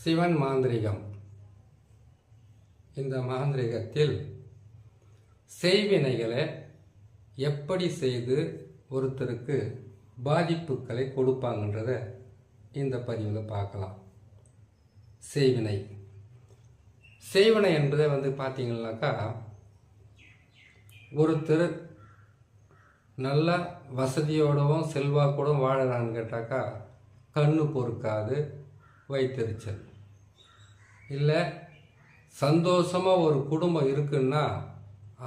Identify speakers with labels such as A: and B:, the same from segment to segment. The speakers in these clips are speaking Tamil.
A: சிவன் மாந்திரிகம். இந்த மாந்திரிகத்தில் செய்வினைகளை எப்படி செய்து ஒருத்தருக்கு பாதிப்புகளை கொடுப்பாங்கன்றத இந்த பதிவில் பார்க்கலாம். செய்வினை என்பதை பார்த்தீங்கன்னாக்கா, ஒருத்தர் நல்ல வசதியோடவும் செல்வாக்கூடவும் வாழறான்னு கேட்டாக்கா கண்ணு பொறுக்காது வைத்தறிச்சல், இல்லை சந்தோஷமாக ஒரு குடும்பம் இருக்குன்னா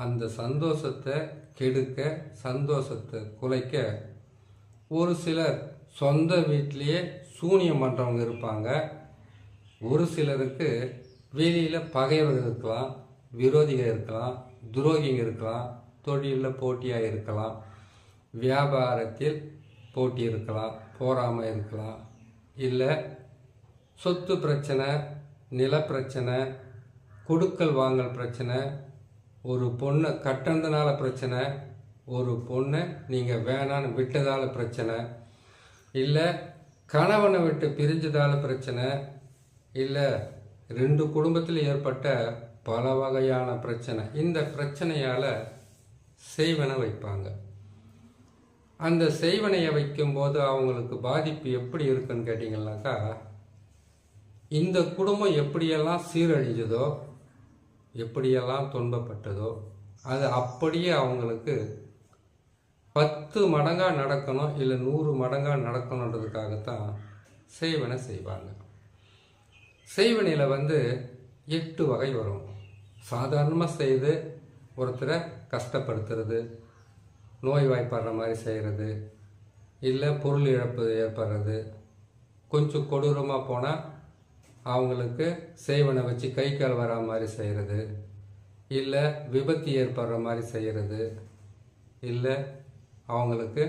A: அந்த சந்தோஷத்தை கெடுக்க, சந்தோஷத்தை குலைக்க ஒரு சிலர் சொந்த வீட்டிலேயே சூனியம் பண்ணுறவங்க இருப்பாங்க. ஒரு சிலருக்கு வெளியில் பகைவர்கள் இருக்கலாம், விரோதிகள் இருக்கலாம், துரோகிங்க இருக்கலாம், தொழிலில் போட்டியாக இருக்கலாம், வியாபாரத்தில் போட்டி இருக்கலாம், போராமை இருக்கலாம், இல்லை சொத்து பிரச்சனை, நில பிரச்சனை, கொடுக்கல் வாங்கல் பிரச்சனை, ஒரு பொண்ணை கட்டணத்தினால பிரச்சனை, ஒரு பொண்ணை நீங்கள் வேணான்னு விட்டதால் பிரச்சனை, இல்லை கணவனை விட்டு பிரிஞ்சதால் பிரச்சனை, இல்லை ரெண்டு குடும்பத்தில் ஏற்பட்ட பல வகையான பிரச்சனை. இந்த பிரச்சனையால் செய்வனை வைப்பாங்க. அந்த செய்வனையை வைக்கும்போது அவங்களுக்கு பாதிப்பு எப்படி இருக்குன்னு கேட்டிங்கன்னாக்கா, இந்த குடும்பம் எப்படியெல்லாம் சீரழிஞ்சதோ, எப்படியெல்லாம் துன்பப்பட்டதோ அது அப்படியே அவங்களுக்கு 10 மடங்காக நடக்கணும், இல்லை 100 மடங்காக நடக்கணுன்றதுக்காகத்தான் செய்வனை செய்வாங்க. செய்வனையில் 8 வகை வரும். சாதாரணமாக செய்து ஒருத்தரை கஷ்டப்படுத்துறது, நோய்வாய்ப்படுற மாதிரி செய்கிறது, இல்லை பொருள் இழப்பு ஏற்படுறது, கொஞ்சம் கொடூரமாக போனால் அவங்களுக்கு செய்வனை வச்சு கை கால் வரா மாதிரி செய்கிறது, இல்லை விபத்து ஏற்படுற மாதிரி செய்கிறது, இல்லை அவங்களுக்கு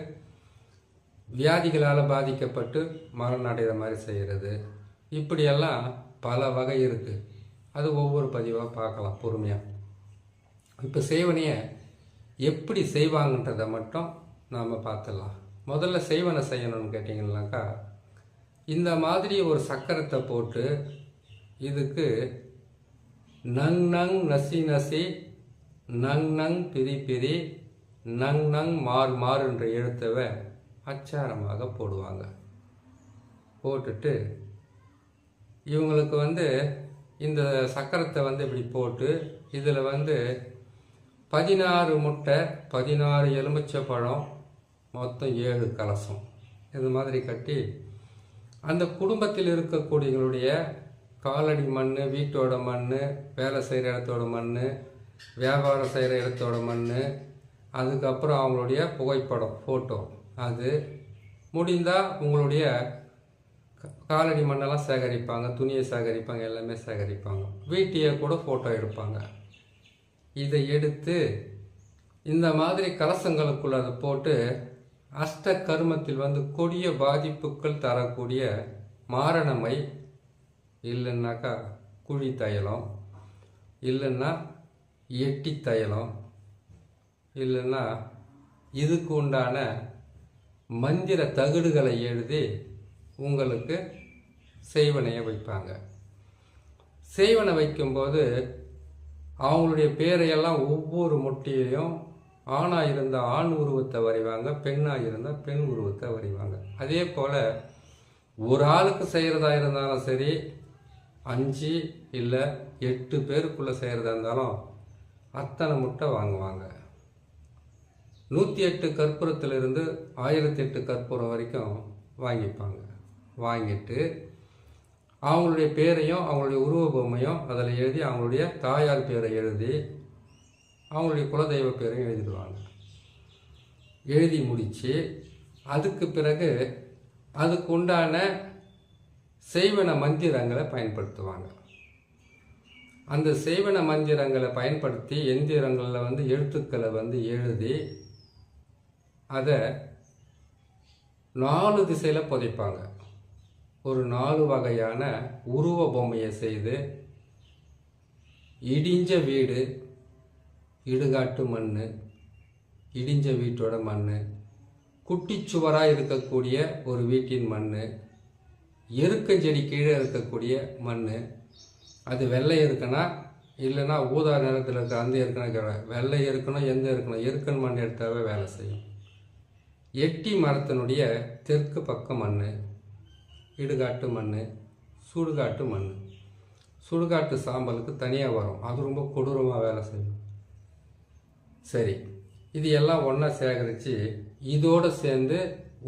A: வியாதிகளால் பாதிக்கப்பட்டு மரணம் அடைகிற மாதிரி செய்கிறது. இப்படியெல்லாம் பல வகை இருக்குது. அது ஒவ்வொரு பதிவாக பார்க்கலாம் பொறுமையாக. இப்போ செய்வனையை எப்படி செய்வாங்கன்றதை மட்டும் நாம் பார்த்துடலாம். முதல்ல செய்வனை செய்யணும்னு கேட்டிங்கன்னாக்கா, இந்த மாதிரி ஒரு சக்கரத்தை போட்டு இதுக்கு நங் நங் நசி நசி, நங் நங் பிரி பிரி, நங் நங் மாறு மாறு என்ற எழுத்தவை அச்சாரமாக போடுவாங்க. போட்டுட்டு இவங்களுக்கு இந்த சக்கரத்தை இப்படி போட்டு இதில் 16 முட்டை, 16 எலுமிச்சை பழம், மொத்தம் 7 கலசம் இது மாதிரி கட்டி அந்த குடும்பத்தில் இருக்கக்கூடியவங்களுடைய காலடி மண், வீட்டோட மண், வேலை செய்கிற இடத்தோட மண், வியாபாரம் செய்கிற இடத்தோட மண், அதுக்கப்புறம் அவங்களுடைய புகைப்படம் ஃபோட்டோ, அது முடிந்தால் உங்களுடைய காலடி மண்ணெல்லாம் சேகரிப்பாங்க, துணியை சேகரிப்பாங்க, எல்லாமே சேகரிப்பாங்க, வீட்டையே கூட ஃபோட்டோ எடுப்பாங்க. இதை எடுத்து இந்த மாதிரி கலசங்களுக்குள்ள அதை போட்டு அஷ்ட கர்மத்தில் கொடிய பாதிப்புகள் தரக்கூடிய மாரணமை, இல்லைன்னாக்கா குழி தைலம், இல்லைன்னா எட்டி தைலம், இல்லைன்னா இதுக்கு உண்டான மந்திர தகடுகளை எழுதி உங்களுக்கு செய்வனையை வைப்பாங்க. செய்வனை வைக்கும்போது அவங்களுடைய பேரையெல்லாம் ஒவ்வொரு முட்டியிலையும் ஆணாக இருந்தால் ஆண் உருவத்தை வரைவாங்க, பெண்ணாக இருந்தால் பெண் உருவத்தை வரைவாங்க. அதே போல் ஒரு ஆளுக்கு செய்கிறதா இருந்தாலும் சரி, 5 இல்லை 8 பேருக்குள்ளே செய்கிறதா இருந்தாலும் அத்தனை முட்டை வாங்குவாங்க. 108 கற்பூரத்திலிருந்து 1008 கற்பூரம் வரைக்கும் வாங்கிப்பாங்க. வாங்கிட்டு அவங்களுடைய பேரையும் அவங்களுடைய உருவ பொம்மையும் அதில் எழுதி, அவங்களுடைய தாயார் பேரை எழுதி, அவங்களுடைய குலதெய்வ பேரையும் எழுதிடுவாங்க. எழுதி முடித்து அதுக்கு பிறகு அதுக்கு உண்டான செய்வன மந்திரங்களை பயன்படுத்துவாங்க. அந்த செய்வன மந்திரங்களை பயன்படுத்தி எந்திரங்களில் எழுத்துக்களை எழுதி அதை 4 திசையில் புதைப்பாங்க. ஒரு 4 வகையான உருவ பொம்மையை செய்து, இடிஞ்ச வீடு, இடுகாட்டு மண், இடிஞ்ச வீட்டோட மண், குட்டிச்சுவராக இருக்கக்கூடிய ஒரு வீட்டின் மண், எருக்கஞ்செடி கீழே இருக்கக்கூடிய மண், அது வெள்ளை எருக்குன்னா இல்லைன்னா ஊதா நிறத்தில் இருக்க அந்த எருக்குன்னா வெள்ளை எருக்கணும், எந்த எருக்கணும், எருக்கன் மண் எடுத்தாவே வேலை செய்யும். எட்டி மரத்தினுடைய தெற்கு பக்க மண், இடுகாட்டு மண், சுடுகாட்டு மண். சுடுகாட்டு சாம்பலுக்கு தனியாக வரும், அது ரொம்ப கொடூரமாக வேலை செய்யும். சரி, இது எல்லாம் ஒன்றா சேகரித்து இதோடு சேர்ந்து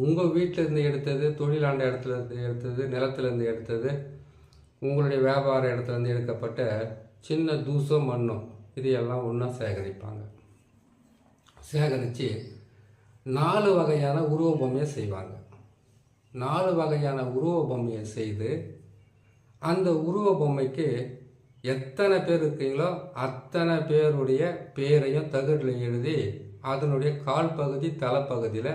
A: உங்கள் வீட்டிலேருந்து எடுத்தது, தொழிலாண்ட இடத்துலேருந்து எடுத்தது, நிலத்துலேருந்து எடுத்தது, உங்களுடைய வியாபார இடத்துலேருந்து எடுக்கப்பட்ட சின்ன தூசம் மண்ணும் இது எல்லாம் ஒன்றா சேகரிப்பாங்க. சேகரித்து 4 வகையான உருவ பொம்மையை செய்வாங்க. 4 வகையான உருவ பொம்மையை செய்து அந்த உருவ பொம்மைக்கு எத்தனை பேர் இருக்கீங்களோ அத்தனை பேருடைய பேரையும் தகடில் எழுதி அதனுடைய கால் பகுதி தலைப்பகுதியில்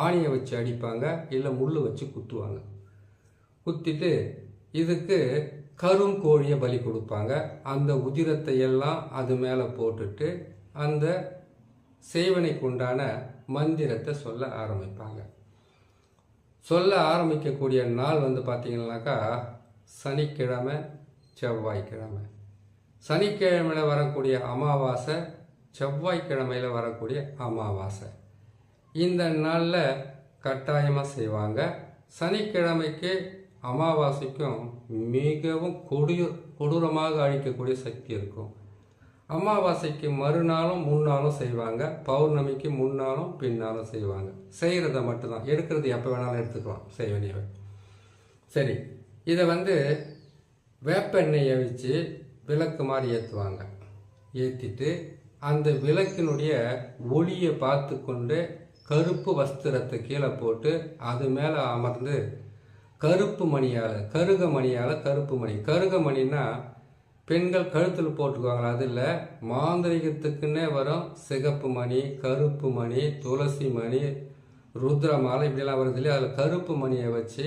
A: ஆணியை வச்சு அடிப்பாங்க, இல்லை முள் வச்சு குத்துவாங்க. குத்திட்டு இதுக்கு கருங்கோழியை பலி கொடுப்பாங்க. அந்த உதிரத்தை எல்லாம் அது மேலே போட்டுட்டு அந்த செய்வனைக்கு உண்டான மந்திரத்தை சொல்ல ஆரம்பிப்பாங்க. சொல்ல ஆரம்பிக்கக்கூடிய நாள் பார்த்தீங்கன்னாக்கா சனிக்கிழமை, செவ்வாய்க்கிழமை. சனிக்கிழமையில் வரக்கூடிய அமாவாசை, செவ்வாய்க்கிழமையில் வரக்கூடிய அமாவாசை. இந்த நாளில் கட்டாயமாக செய்வாங்க. சனிக்கிழமைக்கு அமாவாசைக்கும் மிகவும் கொடூரமாக அழிக்கக்கூடிய சக்தி இருக்கும். அமாவாசைக்கு மறுநாளும் முன்னாலும் செய்வாங்க, பௌர்ணமிக்கு முன்னாலும் பின்னாலும் செய்வாங்க. செய்கிறத மட்டும்தான், எடுக்கிறது எப்போ வேணாலும் எடுத்துக்கலாம், செய்ய வேண்டியவை. சரி, இதை வேப்பெண்ணெயை வச்சு விளக்கு மாதிரி ஏற்றுவாங்க. ஏற்றிட்டு அந்த விளக்கினுடைய ஒளியை பார்த்து கொண்டு கருப்பு வஸ்திரத்தை கீழே போட்டு அது மேலே அமர்ந்து கருப்பு மணியால், கருக மணியால், கருப்பு மணி. கருக மணின்னா பெண்கள் கழுத்தில் போட்டுக்குவாங்களா, அது இல்லை, மாந்திரிகத்துக்குன்னே வரும் சிகப்பு மணி, கருப்பு மணி, துளசி மணி, ருத்ரமாலை இப்படிலாம் வருது இல்லையா. அதில் கருப்பு மணியை வச்சு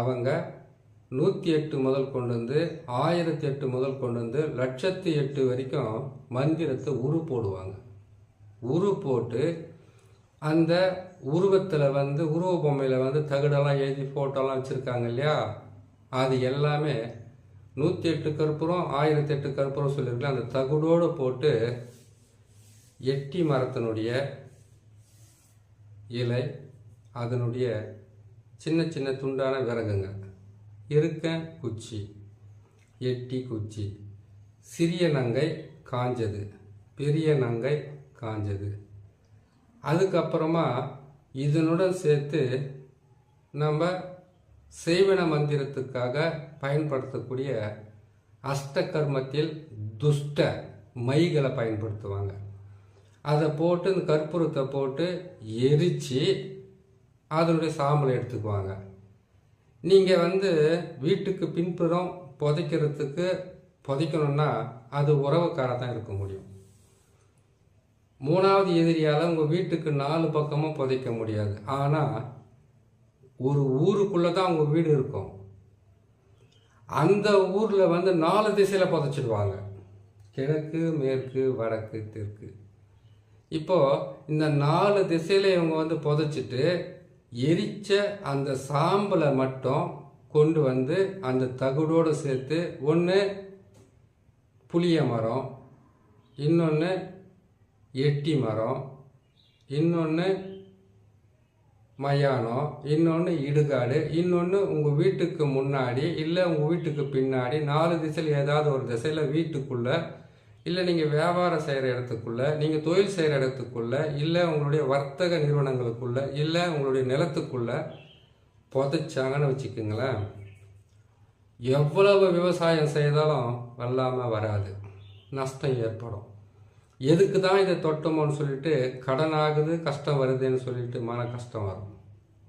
A: அவங்க 108 முதல் கொண்டு வந்து 1008 முதல் கொண்டு வந்து 1008 வரைக்கும் மந்திரத்தை உரு போடுவாங்க. உரு போட்டு அந்த உருவத்தில் உருவ பொம்மையில் தகடெல்லாம் எழுதி ஃபோட்டோலாம் வச்சுருக்காங்க இல்லையா, அது எல்லாமே 108 கற்பூரம் 1008 கற்பூரம் சொல்லியிருக்கலாம். அந்த தகுடோடு போட்டு எட்டி மரத்தினுடைய இலை, அதனுடைய சின்ன சின்ன துண்டான விறகுங்க, இருக்க குச்சி, எட்டி குச்சி, சிறிய நங்கை காஞ்சது, பெரிய நங்கை காஞ்சது. அதுக்கப்புறமா இதனுடன் சேர்த்து நம்ம செய்வன மந்திரத்துக்காக பயன்படுத்தக்கூடிய அஷ்டகர்மத்தில் துஷ்ட மைகளை பயன்படுத்துவாங்க. அதை போட்டு இந்த கற்பூரத்தை போட்டு எரித்து அதனுடைய சாம்பலை எடுத்துக்குவாங்க. நீங்கள் வீட்டுக்கு பின்புறம் புதைக்கணும்னா அது உறவுக்கார தான் இருக்க முடியும். 3வது எதிரியால் உங்கள் வீட்டுக்கு 4 பக்கமும் புதைக்க முடியாது. ஆனால் ஒரு ஊருக்குள்ளே தான் உங்கள் வீடு இருக்கும். அந்த ஊரில் 4 திசையில் புதைச்சிடுவாங்க, கிழக்கு, மேற்கு, வடக்கு, தெற்கு. இப்போது இந்த 4 திசையில் இவங்க புதைச்சிட்டு எரிச்ச அந்த சாம்பலை மட்டும் கொண்டு அந்த தகுடோடு சேர்த்து, ஒன்று புளிய மரம், இன்னொன்று எட்டி மரம், இன்னொன்று மயானம், இன்னொன்று இடுகாடு, இன்னொன்று உங்கள் வீட்டுக்கு முன்னாடி இல்லை உங்கள் வீட்டுக்கு பின்னாடி 4 திசையில் ஏதாவது ஒரு திசையில் வீட்டுக்குள்ளே, இல்லை நீங்கள் வியாபாரம் செய்கிற இடத்துக்குள்ளே, நீங்கள் தொழில் செய்கிற இடத்துக்குள்ளே, இல்லை உங்களுடைய வர்த்தக நிறுவனங்களுக்குள்ளே, இல்லை உங்களுடைய நிலத்துக்குள்ளே புதைச்சாங்கன்னு வச்சுக்கோங்களேன், எவ்வளவு விவசாயம் செய்தாலும் வெள்ளாமல் வராது, நஷ்டம் ஏற்படும். எதுக்கு தான் இதை தொட்டோமோன்னு சொல்லிட்டு கடன் ஆகுது, கஷ்டம் வருதுன்னு சொல்லிட்டு மன கஷ்டம் வரும்.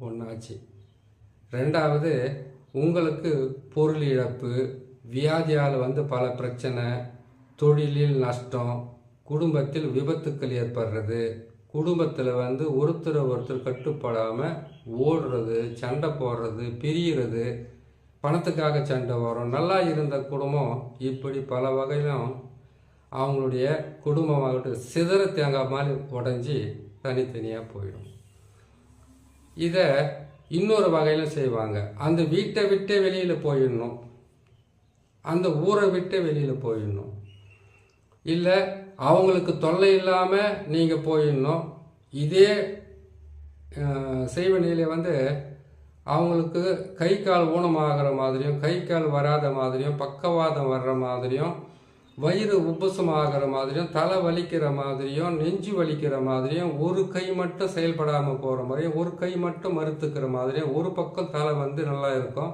A: ஒன்றாச்சு. 2வது, உங்களுக்கு பொருள் இழப்பு, வியாதியால் பல பிரச்சனை, தொழிலில் நஷ்டம், குடும்பத்தில் விபத்துக்கள் ஏற்படுறது, குடும்பத்தில் ஒருத்தர் கட்டுப்படாமல் ஓடுறது, சண்டை போடுறது, பிரிகிறது, பணத்துக்காக சண்டை வரும். நல்லா இருந்த குடும்பம் இப்படி பல வகையிலும் அவங்களுடைய குடும்பமாகட்டும் சிதற தேங்காய் மாதிரி உடஞ்சி தனித்தனியாக போயிடும். இதை இன்னொரு வகையிலும் செய்வாங்க. அந்த வீட்டை விட்டே வெளியில் போயிடணும், அந்த ஊரை விட்டு வெளியில் போயிடணும், இல்லை அவங்களுக்கு தொல்லை இல்லாமல் நீங்கள் போயிடணும். இதே செய்வனையில் வந்து அவங்களுக்கு கை கால் ஊனமாகிற மாதிரியும், கை கால் வராத மாதிரியும், பக்கவாதம் வர்ற மாதிரியும், வயிறு உப்புசமாகிற மாதிரியும், தலை வலிக்கிற மாதிரியும், நெஞ்சு வலிக்கிற மாதிரியும், ஒரு கை மட்டும் செயல்படாமல் போகிற மாதிரியும், ஒரு கை மட்டும் மறுத்துக்கிற மாதிரியும், ஒரு பக்கம் தலை வந்து நல்லா இருக்கும்,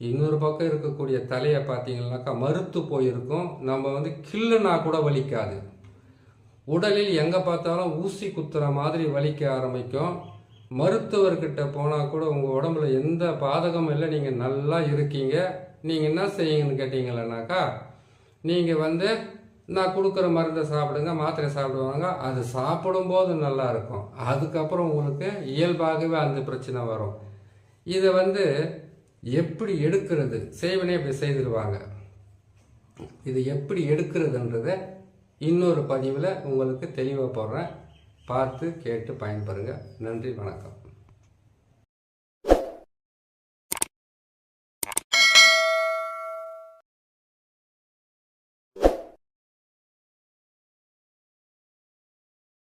A: இன்னொரு பக்கம் இருக்கக்கூடிய தலையை பார்த்தீங்கன்னாக்கா மறுத்து போயிருக்கும். நம்ம வந்து கில்லுனா கூட வலிக்காது. உடலில் எங்கே பார்த்தாலும் ஊசி குத்துற மாதிரி வலிக்க ஆரம்பிக்கும். மருத்துவர்கிட்ட போனால் கூட உங்கள் உடம்புல எந்த பாதகமும் இல்லை, நீங்கள் நல்லா இருக்கீங்க. நீங்கள் என்ன செய்யுங்கன்னு கேட்டீங்களேனாக்கா, நீங்கள் வந்து நான் கொடுக்குற மருந்தை சாப்பிடுங்க, மாத்திரை சாப்பிடுவாங்க. அது சாப்பிடும்போது நல்லா இருக்கும். அதுக்கப்புறம் உங்களுக்கு இயல்பாகவே அந்த பிரச்சனை வரும். இதை வந்து எப்படி எடுக்கிறது, செய்வனே இப்படி செய்திருவாங்க. இது எப்படி எடுக்கிறதுன்றதை இன்னொரு பதிவில் உங்களுக்கு தெளிவாக போடுறேன். பார்த்து கேட்டு பயன்பெறுங்க. நன்றி, வணக்கம்.